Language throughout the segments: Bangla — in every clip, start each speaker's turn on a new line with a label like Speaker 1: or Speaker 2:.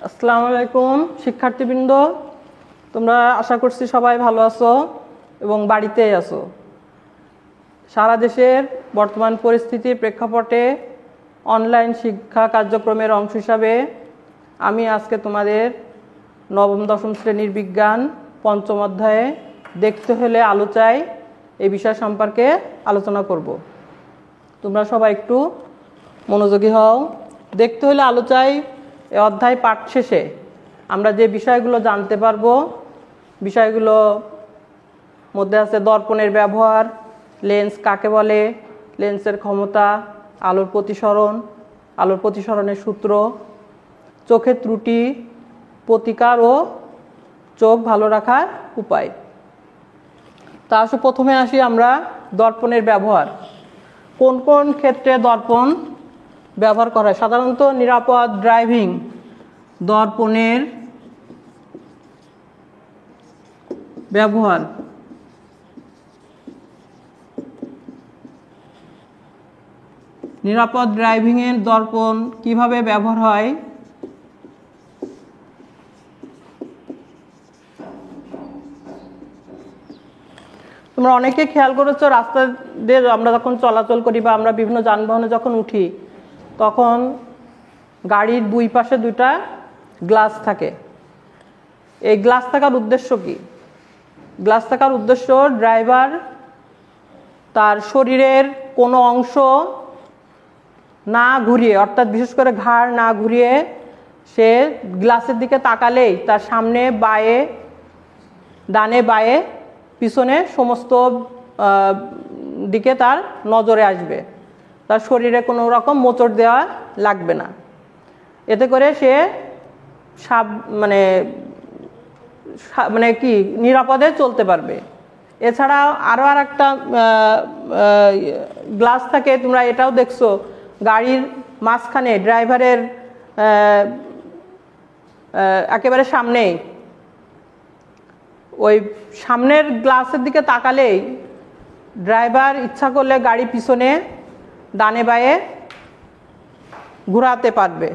Speaker 1: আসসালামু আলাইকুম শিক্ষার্থীবৃন্দ, তোমরা আশা করছি সবাই ভালো আছো এবং বাড়িতেই আছো। সারা দেশের বর্তমান পরিস্থিতির প্রেক্ষাপটে অনলাইন শিক্ষা কার্যক্রমের অংশ হিসাবে আমি আজকে তোমাদের নবম দশম শ্রেণীর বিজ্ঞান পঞ্চম অধ্যায়ে দেখতে হলে আলো চাই এই বিষয় সম্পর্কে আলোচনা করব। তোমরা সবাই একটু মনোযোগী হও। দেখতে হলে আলো চাই এই অধ্যায় পাঠ শেষে আমরা যে বিষয়গুলো জানতে পারবো, বিষয়গুলো মধ্যে আছে দর্পণের ব্যবহার, লেন্স কাকে বলে, লেন্সের ক্ষমতা, আলোর প্রতিসরণের সূত্র, চোখের ত্রুটি, প্রতিকার ও চোখ ভালো রাখার উপায়। তা প্রথমে আসি আমরা দর্পণের ব্যবহার। কোন কোন ক্ষেত্রে দর্পণ ব্যবহার করা হয়? সাধারণত নিরাপদ ড্রাইভিং দর্পণের ব্যবহার। নিরাপদ ড্রাইভিংয়ের দর্পণ কিভাবে ব্যবহার হয়? তোমরা অনেকে খেয়াল করেছো, রাস্তা দিয়ে আমরা যখন চলাচল করি বা আমরা বিভিন্ন যানবাহনে যখন উঠি তখন গাড়ির দুই পাশে দুইটা গ্লাস থাকে। এই গ্লাস থাকার উদ্দেশ্য কি? গ্লাস থাকার উদ্দেশ্য ড্রাইভার তার শরীরের কোনো অংশ না ঘুরিয়ে, অর্থাৎ বিশেষ করে ঘাড় না ঘুরিয়ে সে গ্লাসের দিকে তাকালেই তার সামনে বায়ে, ডানে বায়ে, পিছনে সমস্ত দিকে তার নজরে আসবে, তার শরীরে কোনো রকম মোচড় দেওয়া লাগবে না। এতে করে সে মানে কি নিরাপদে চলতে পারবে। এছাড়া আরও একটা গ্লাস থাকে, তোমরা এটাও দেখছো গাড়ির মাঝখানে, ড্রাইভারের একেবারে সামনেই। ওই সামনের গ্লাসের দিকে তাকালেই ড্রাইভার ইচ্ছা করলে গাড়ি পিছনে ডানে বায়ে ঘোরাতে পারবে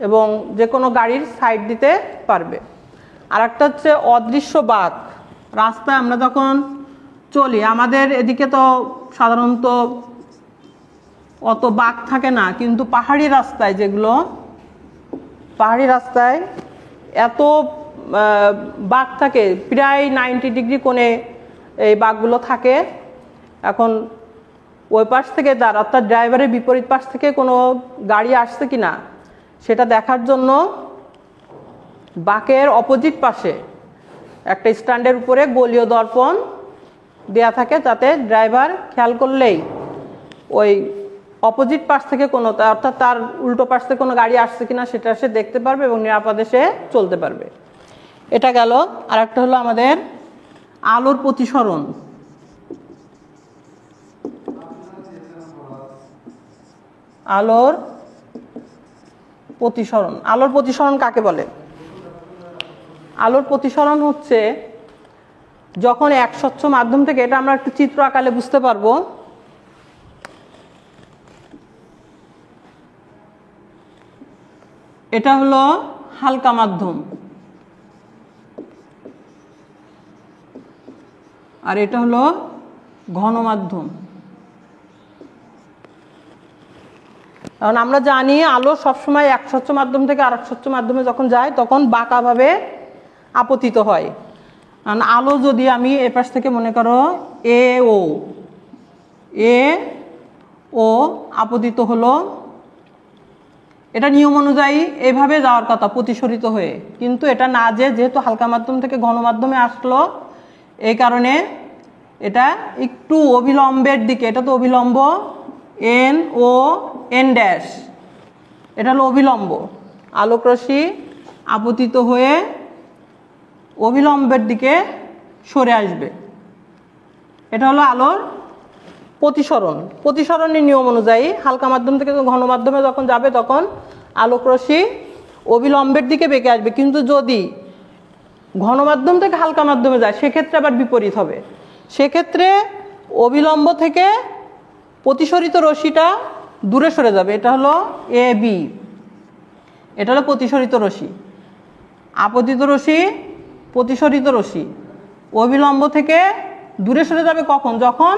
Speaker 1: এবং যে কোনো গাড়ির সাইড দিতে পারবে। আর একটা হচ্ছে অদৃশ্য বাঁক। রাস্তায় আমরা যখন চলি, আমাদের এদিকে তো সাধারণত অত বাঁক থাকে না, কিন্তু পাহাড়ি রাস্তায় এত বাঁক থাকে, প্রায় 90 ডিগ্রি কোণে এই বাঁকগুলো থাকে। এখন ওই পাশ থেকে অর্থাৎ ড্রাইভারের বিপরীত পাশ থেকে কোনো গাড়ি আসছে কিনা সেটা দেখার জন্য বাঁকের অপোজিট পাশে একটা স্ট্যান্ডের উপরে গোলীয় দর্পণ দেয়া থাকে, যাতে ড্রাইভার খেয়াল করলেই ওই অপোজিট পাশ থেকে কোনো, অর্থাৎ তার উল্টো পাশ থেকে কোনো গাড়ি আসছে কিনা সেটা সে দেখতে পারবে এবং নিরাপদে সে চলতে পারবে। এটা গেল। আর একটা হলো আমাদের আলোর প্রতিসরণ। আলোর প্রতিসরণ কাকে বলে? আলোর প্রতিসরণ হচ্ছে যখন এক স্বচ্ছ মাধ্যম থেকে, এটা আমরা একটু চিত্র আকারে বুঝতে পারবো। এটা হলো হালকা মাধ্যম আর এটা হলো ঘন মাধ্যম। কারণ আমরা জানি আলো সবসময় এক স্বচ্ছ মাধ্যম থেকে আর এক স্বচ্ছ মাধ্যমে যখন যায় তখন বাঁকাভাবে আপতিত হয়। কারণ আলো যদি আমি এপাশ থেকে মনে করো এ ও আপতিত হলো, এটা নিয়ম অনুযায়ী এভাবে যাওয়ার কথা প্রতিসরিত হয়ে, কিন্তু এটা না, যেহেতু হালকা মাধ্যম থেকে ঘন মাধ্যমে আসলো এই কারণে এটা একটু অবিলম্বের দিকে, এটা তো অবিলম্ব NO N', এটা হলো অবিলম্ব। আলোকরশ্মি আপতিত হয়ে অবিলম্বের দিকে সরে আসবে। এটা হলো আলোর প্রতিসরণের নিয়ম অনুযায়ী হালকা মাধ্যম থেকে ঘন মাধ্যমে যখন যাবে তখন আলোকরশ্মি অবিলম্বের দিকে বেঁকে আসবে। কিন্তু যদি ঘন মাধ্যম থেকে হালকা মাধ্যমে যায় সেক্ষেত্রে আবার বিপরীত হবে। সেক্ষেত্রে অবিলম্ব থেকে প্রতিসরিত রশ্মিটা দূরে সরে যাবে। এটা হলো AB, এটা হলো প্রতিসরিত রশ্মি। আপতিত রশ্মি প্রতিসরিত রশ্মি অভিলম্ব থেকে দূরে সরে যাবে কখন? যখন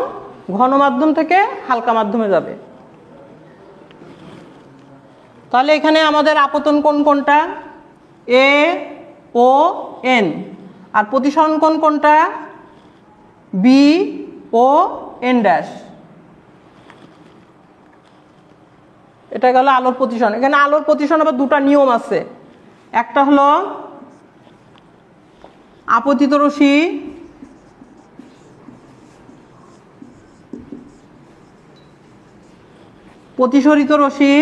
Speaker 1: ঘন মাধ্যম থেকে হালকা মাধ্যমে যাবে। তাহলে এখানে আমাদের আপতন কোণ কোনটা? এ ও এন। আর প্রতিসরণ কোণ কোনটা? B O N dash. এটা গেল আলোর প্রতিসরণ। এখানে আলোর প্রতিসরণ আবার দুটা নিয়ম আছে। একটা হলো আপতিত রশ্মি প্রতিসরিত রশ্মি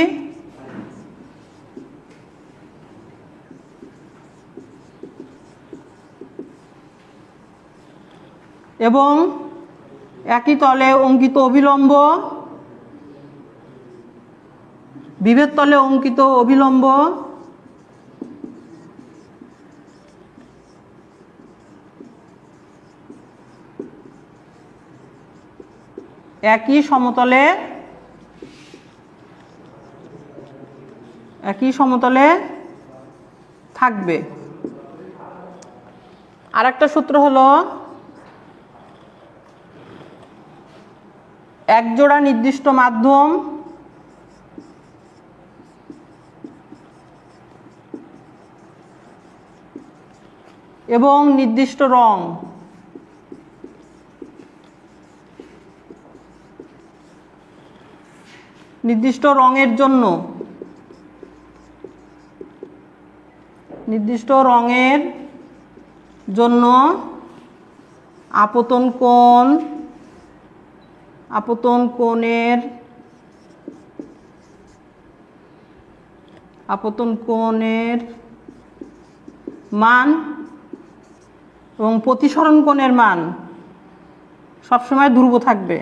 Speaker 1: এবং একই তলে অঙ্কিত অভিলম্ব, বিভেদ তলে অঙ্কিত অভিলম্ব একই সমতলে থাকবে। আর একটা সূত্র হলো একজোড়া নির্দিষ্ট মাধ্যম এবং নির্দিষ্ট রং নির্দিষ্ট রঙের জন্য আপতন কোণের মান এবং প্রতিসরণ কোণের মান সবসময় ধ্রুব থাকবে।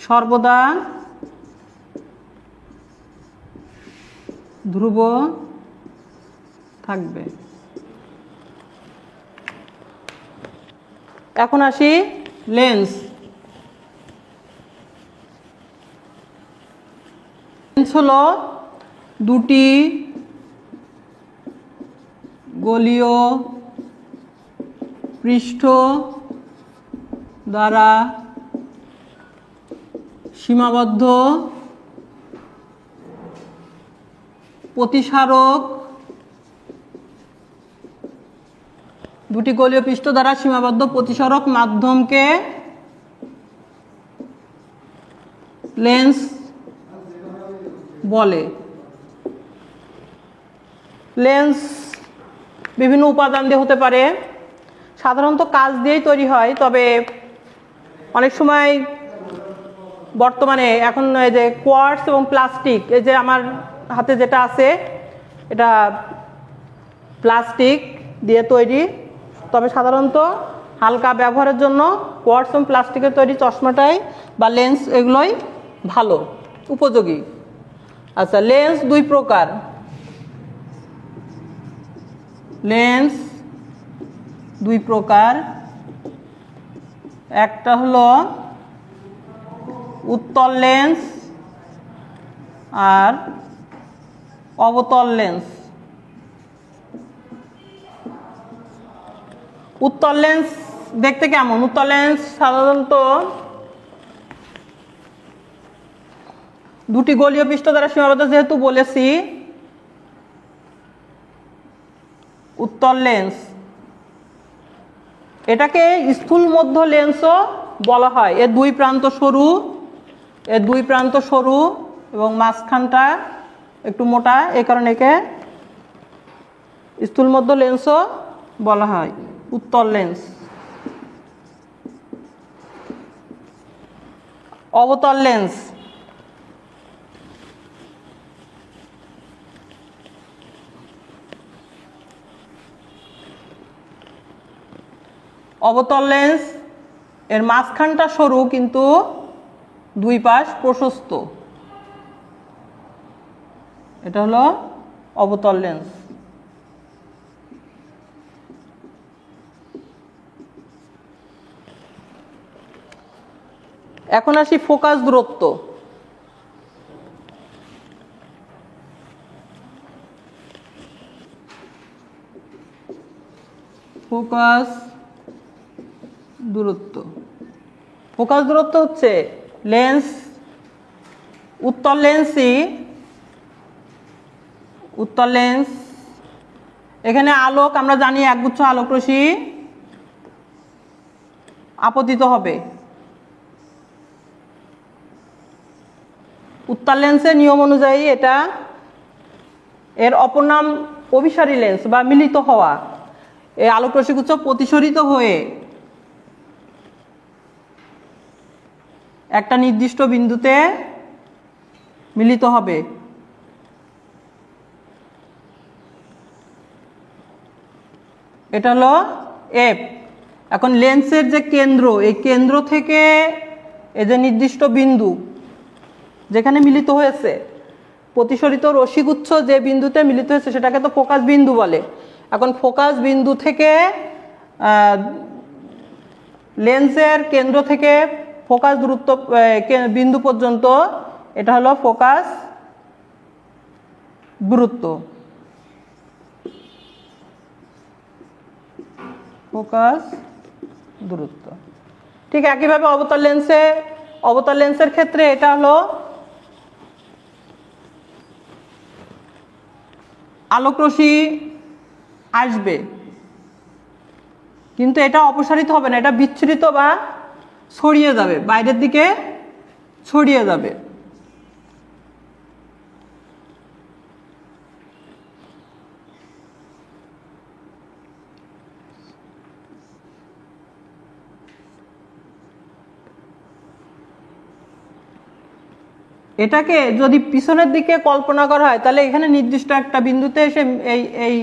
Speaker 1: সর্বদা ধ্রুব থাকবে। এখন আসি লেন্স। লেন্স হলো দুটি গোলীয় পৃষ্ঠ দ্বারা সীমাবদ্ধ প্রতিসারক, দুটি গোলীয় পৃষ্ঠ দ্বারা সীমাবদ্ধ প্রতিসারক মাধ্যমকে লেন্স বলে। লেন্স বিভিন্ন উপাদান দিয়ে হতে পারে, সাধারণত কাঁচ দিয়েই তৈরি হয়। তবে অনেক সময় বর্তমানে এখন এই যে কোয়ার্টজ এবং প্লাস্টিক, এই যে আমার হাতে যেটা আছে এটা প্লাস্টিক দিয়ে তৈরি। তবে সাধারণত হালকা ব্যবহারের জন্য কোয়ার্টজ এবং প্লাস্টিকের তৈরি চশমাটাই বা লেন্স এগুলোই ভালো, উপযোগী। আচ্ছা, লেন্স দুই প্রকার। একটা হলো উত্তল লেন্স আর অবতল লেন্স। উত্তল লেন্স দেখতে কেমন? উত্তল লেন্স সাধারণত দুটি গোলীয় পৃষ্ঠ দ্বারা সীমাবদ্ধ, যেহেতু বলেছি উত্তল লেন্স, এটাকে স্থূল মধ্য লেন্সও বলা হয়। এর দুই প্রান্ত সরু এবং মাঝখানটা একটু মোটা, এই কারণে একে স্থূল মধ্য লেন্সও বলা হয়। উত্তল লেন্স। অবতল লেন্স এর মাঝখানটা সরু কিন্তু দুই পাশ প্রশস্ত, এটা হলো অবতল লেন্স। এখন আসি ফোকাস দূরত্ব। ফোকাস দূরত্ব, ফোকাস দূরত্ব হচ্ছে লেন্স, উত্তল লেন্স, এখানে আলোক আমরা জানি একগুচ্ছ আলোক রশ্মি আপতিত হবে। উত্তল লেন্সের নিয়ম অনুযায়ী এটা, এর অপর নাম অভিসারী লেন্স বা মিলিত হওয়া। এই আলোক রশ্মিগুচ্ছ প্রতিসরিত হয়ে একটা নির্দিষ্ট বিন্দুতে মিলিত হবে। এটা হলো এফ। এখন লেন্সের যে কেন্দ্র, এই কেন্দ্র থেকে এই যে নির্দিষ্ট বিন্দু যেখানে মিলিত হয়েছে, প্রতিসরিত রশ্মিগুচ্ছ যে বিন্দুতে মিলিত হয়েছে সেটাকে তো ফোকাস বিন্দু বলে। এখন ফোকাস বিন্দু থেকে লেন্সের কেন্দ্র থেকে ফোকাস দূরত্ব বিন্দু পর্যন্ত, এটা হলো ফোকাস দূরত্ব। ফোকাস দূরত্ব ঠিক একইভাবে অবতল লেন্সের ক্ষেত্রে এটা হলো আলোক রশ্মি আসবে, কিন্তু এটা অপসারিত হবে না, এটা বিচ্ছুরিত বা ছড়িয়ে যাবে, বাইরের দিকে ছড়িয়ে যাবে। এটাকে যদি পিছনের দিকে কল্পনা করা হয় তাহলে এখানে নির্দিষ্ট একটা বিন্দুতে এসে এই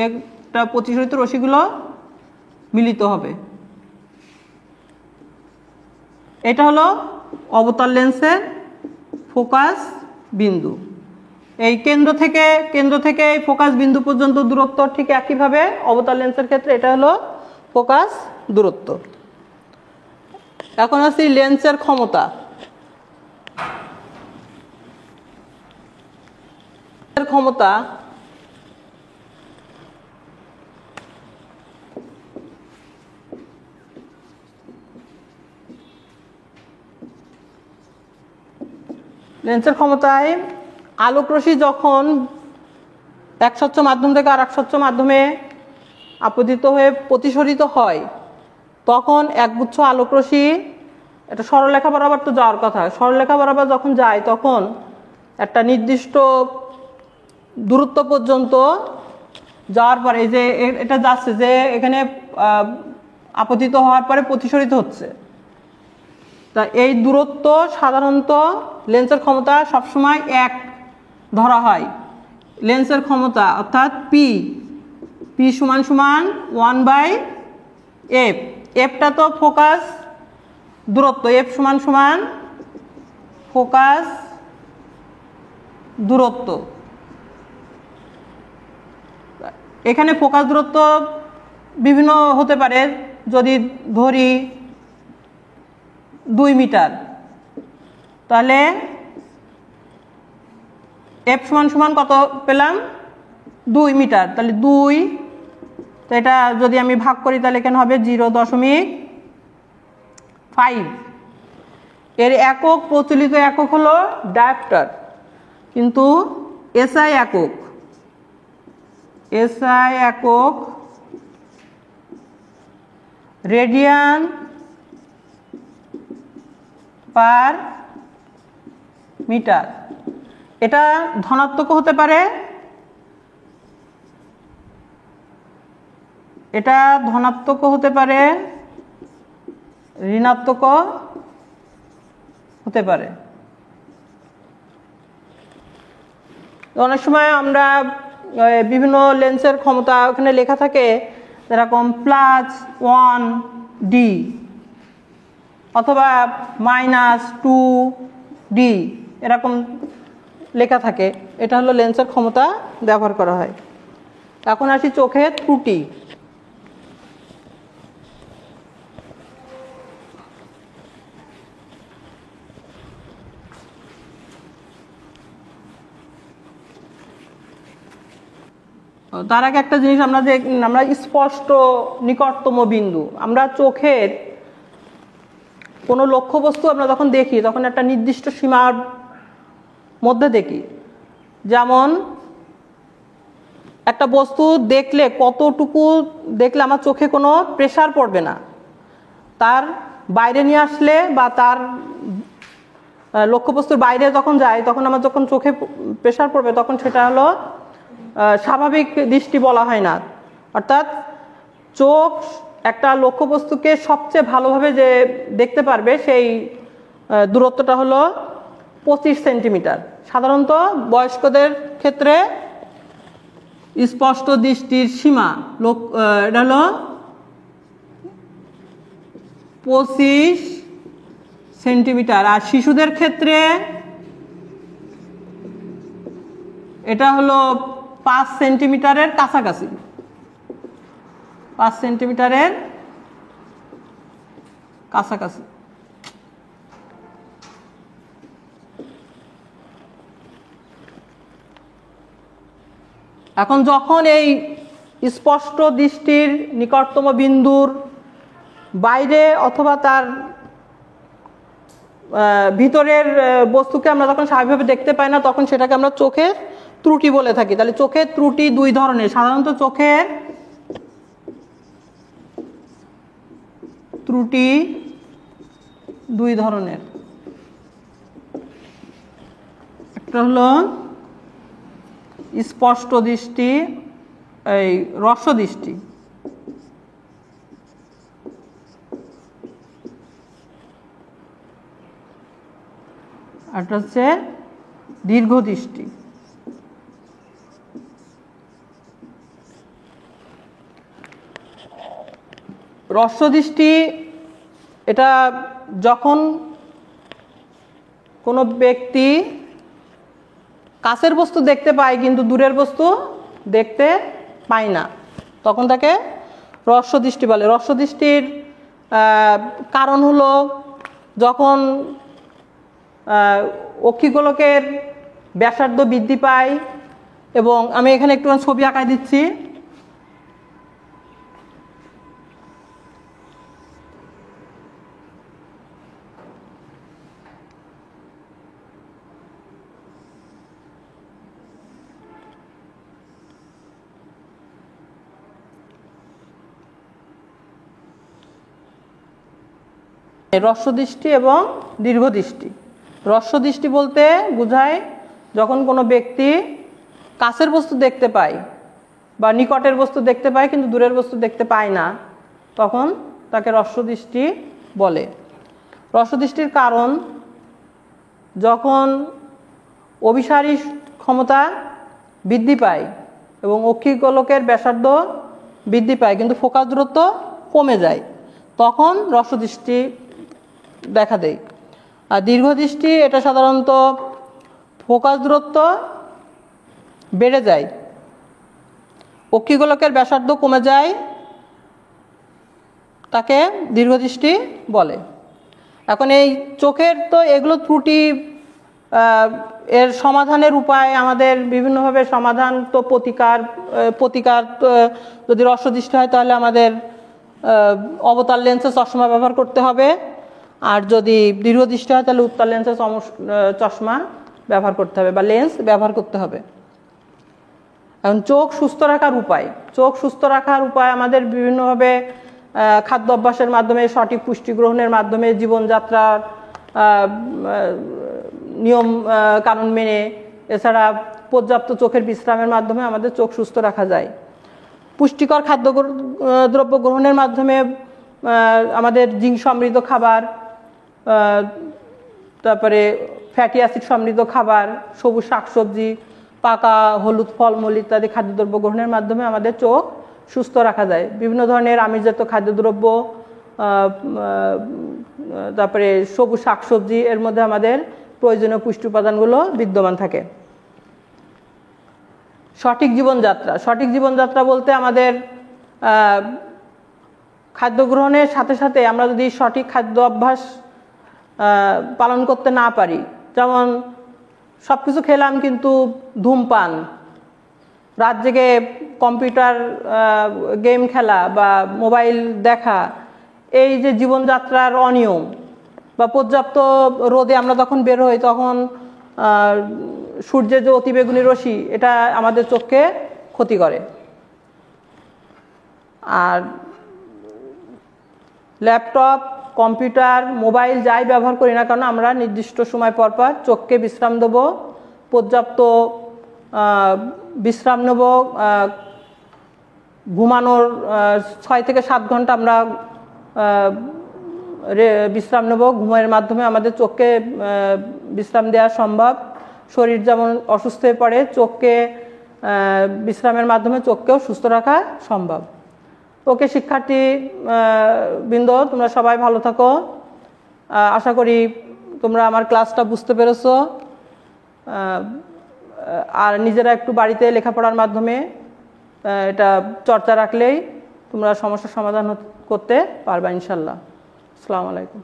Speaker 1: একটা প্রতিসরিত রশ্মিগুলো মিলিত হবে। এটা হলো অবতল লেন্সের ফোকাস বিন্দু। এই কেন্দ্র থেকে এই ফোকাস বিন্দু পর্যন্ত দূরত্ব ঠিক একইভাবে অবতল লেন্সের ক্ষেত্রে এটা হলো ফোকাস দূরত্ব। এখন আসি লেন্সের ক্ষমতা। ক্ষমতা লেন্সের ক্ষমতায় আলোক রশ্মি যখন এক স্বচ্ছ মাধ্যম থেকে আর এক স্বচ্ছ মাধ্যমে আপতিত হয়ে প্রতিসরিত হয়, তখন একগুচ্ছ আলোক রশ্মি, এটা সরলরেখা বরাবর তো যাওয়ার কথা, সরলরেখা বরাবর যখন যায় তখন একটা নির্দিষ্ট দূরত্ব পর্যন্ত যাওয়ার পরে, এই যে এটা যাচ্ছে যে এখানে আপতিত হওয়ার পরে প্রতিসরিত হচ্ছে, তা এই দূরত্ব সাধারণত লেন্সের ক্ষমতা সবসময় এক ধরা হয়। লেন্সের ক্ষমতা অর্থাৎ পি সমান 1/f। এফটা তো ফোকাস দূরত্ব, এফ সমান ফোকাস দূরত্ব। এখানে ফোকাস দূরত্ব বিভিন্ন হতে পারে। যদি ধরি 2 মিটার, তাহলে এফ সমান কত পেলাম? 2 মিটার। তাহলে 2, তো এটা যদি আমি ভাগ করি তাহলে এখানে হবে 0.5। এর একক, প্রচলিত একক হলো ডায়োপ্টার, কিন্তু এসআই একক রেডিয়ান পার মিটার। এটা ধনাত্মক হতে পারে, এটা ধনাত্মক হতে পারে, ঋণাত্মক হতে পারে। অনেক সময় আমরা বিভিন্ন লেন্সের ক্ষমতা ওখানে লেখা থাকে, যেরকম +1D অথবা -2D এরকম লেখা থাকে। এটা হলো লেন্সের ক্ষমতা ব্যবহার করা হয়। এখন আসি চোখের ত্রুটি। তার আগে একটা জিনিস আমরা স্পষ্ট নিকটতম বিন্দু, আমরা চোখের কোনো লক্ষ্যবস্তু আমরা যখন দেখি তখন একটা নির্দিষ্ট সীমার মধ্যে দেখি। যেমন একটা বস্তু দেখলে কতটুকু দেখলে আমার চোখে কোনো প্রেসার পড়বে না, তার বাইরে নিয়ে আসলে বা তার লক্ষ্যবস্তুর বাইরে যখন যায় তখন আমার যখন চোখে প্রেসার পড়বে তখন সেটা হলো স্বাভাবিক দৃষ্টি বলা হয় না। অর্থাৎ চোখ একটা লক্ষ্যবস্তুকে সবচেয়ে ভালোভাবে যে দেখতে পারবে সেই দূরত্বটা হলো 25 সেন্টিমিটার। সাধারণত বয়স্কদের ক্ষেত্রে স্পষ্ট দৃষ্টির সীমা এটা হলো 25 সেন্টিমিটার, আর শিশুদের ক্ষেত্রে এটা হলো 5 সেন্টিমিটারের কাছাকাছি, 5 সেন্টিমিটারের কাছাকাছি। এখন যখন এই স্পষ্ট দৃষ্টির নিকটতম বিন্দুর বাইরে অথবা তার ভিতরের বস্তুকে আমরা যখন স্বাভাবিকভাবে দেখতে পাই না তখন সেটাকে আমরা চোখের ত্রুটি বলে থাকি। তাহলে চোখের ত্রুটি দুই ধরনের, সাধারণত চোখের ত্রুটি দুই ধরনের, একটা হলো স্পষ্ট দৃষ্টি, এই হ্রস্ব দৃষ্টি, একটা হচ্ছে দীর্ঘ দৃষ্টি। হ্রস্ব দৃষ্টি এটা যখন কোনো ব্যক্তি কাছের বস্তু দেখতে পায় কিন্তু দূরের বস্তু দেখতে পায় না তখন তাকে হ্রস্ব দৃষ্টি বলে। হ্রস্ব দৃষ্টির কারণ হলো যখন অক্ষিগোলকের ব্যাসার্ধ বৃদ্ধি পায়, এবং আমি এখানে একটু ছবি আঁকায় দিচ্ছি। হ্রস্ব দৃষ্টি এবং দীর্ঘ দৃষ্টি। হ্রস্ব দৃষ্টি বলতে বোঝায় যখন কোনো ব্যক্তি কাছের বস্তু দেখতে পায় বা নিকটের বস্তু দেখতে পায় কিন্তু দূরের বস্তু দেখতে পায় না, তখন তাকে হ্রস্ব দৃষ্টি বলে। হ্রস্ব দৃষ্টির কারণ যখন অভিসারী ক্ষমতা বৃদ্ধি পায় এবং অক্ষিগোলকের ব্যাসার্ধ বৃদ্ধি পায় কিন্তু ফোকাস দূরত্ব কমে যায়, তখন হ্রস্ব দৃষ্টি দেখা দেয়। আর দীর্ঘ দৃষ্টি এটা সাধারণত ফোকাস দূরত্ব বেড়ে যায়, অক্ষিগোলকের ব্যাসার্ধ কমে যায়, তাকে দীর্ঘ দৃষ্টি বলে। এখন এই চোখের তো এগুলো ত্রুটি, এর সমাধানের উপায় আমাদের বিভিন্নভাবে সমাধান। তো প্রতিকার যদি হ্রস্ব দৃষ্টি হয় তাহলে আমাদের অবতার লেন্সের চশমা ব্যবহার করতে হবে, আর যদি দীর্ঘ দৃষ্টি হয় তাহলে উত্তর লেন্সের চশমা ব্যবহার করতে হবে বা লেন্স ব্যবহার করতে হবে। এখন চোখ সুস্থ রাখার উপায়, চোখ সুস্থ রাখার উপায় আমাদের বিভিন্নভাবে খাদ্য অভ্যাসের মাধ্যমে, সঠিক পুষ্টি গ্রহণের মাধ্যমে, জীবনযাত্রার নিয়ম কানুন মেনে, এছাড়া পর্যাপ্ত চোখের বিশ্রামের মাধ্যমে আমাদের চোখ সুস্থ রাখা যায়। পুষ্টিকর খাদ্য দ্রব্য গ্রহণের মাধ্যমে আমাদের জিঙ্ক সমৃদ্ধ খাবার, তারপরে ফ্যাটি অ্যাসিড সমৃদ্ধ খাবার, সবুজ শাকসবজি, পাকা হলুদ ফলমূল ইত্যাদি খাদ্যদ্রব্য গ্রহণের মাধ্যমে আমাদের চোখ সুস্থ রাখা যায়। বিভিন্ন ধরনের আমিষজাত খাদ্যদ্রব্য, তারপরে সবুজ শাকসবজি, এর মধ্যে আমাদের প্রয়োজনীয় পুষ্টি উপাদানগুলো বিদ্যমান থাকে। সঠিক জীবনযাত্রা, সঠিক জীবনযাত্রা বলতে আমাদের খাদ্য গ্রহণের সাথে সাথে আমরা যদি সঠিক খাদ্য অভ্যাস পালন করতে না পারি, যেমন সব কিছু খেলাম কিন্তু ধূমপান, রাত জেগে কম্পিউটার গেম খেলা বা মোবাইল দেখা, এই যে জীবনযাত্রার অনিয়ম বা পর্যাপ্ত রোদে আমরা যখন বের হই তখন সূর্যের যে অতিবেগুনি রশ্মি এটা আমাদের চোখকে ক্ষতি করে। আর ল্যাপটপ, কম্পিউটার, মোবাইল যাই ব্যবহার করি না কেন আমরা নির্দিষ্ট সময় পর পর চোখকে বিশ্রাম দেব, পর্যাপ্ত বিশ্রাম নেব। ঘুমানোর 6 থেকে 7 ঘন্টা আমরা বিশ্রাম নেব। ঘুমের মাধ্যমে আমাদের চোখকে বিশ্রাম দেওয়া সম্ভব। শরীর যেমন অসুস্থ হয়ে পড়ে, চোখকে বিশ্রামের মাধ্যমে চোখকেও সুস্থ রাখা সম্ভব। ওকে শিক্ষার্থী বৃন্দ, তোমরা সবাই ভালো থাকো। আশা করি তোমরা আমার ক্লাসটা বুঝতে পেরেছো। আর নিজেরা একটু বাড়িতে লেখাপড়ার মাধ্যমে এটা চর্চা রাখলেই তোমরা সমস্যার সমাধান করতে পারবা ইনশাল্লাহ। আসসালামু আলাইকুম।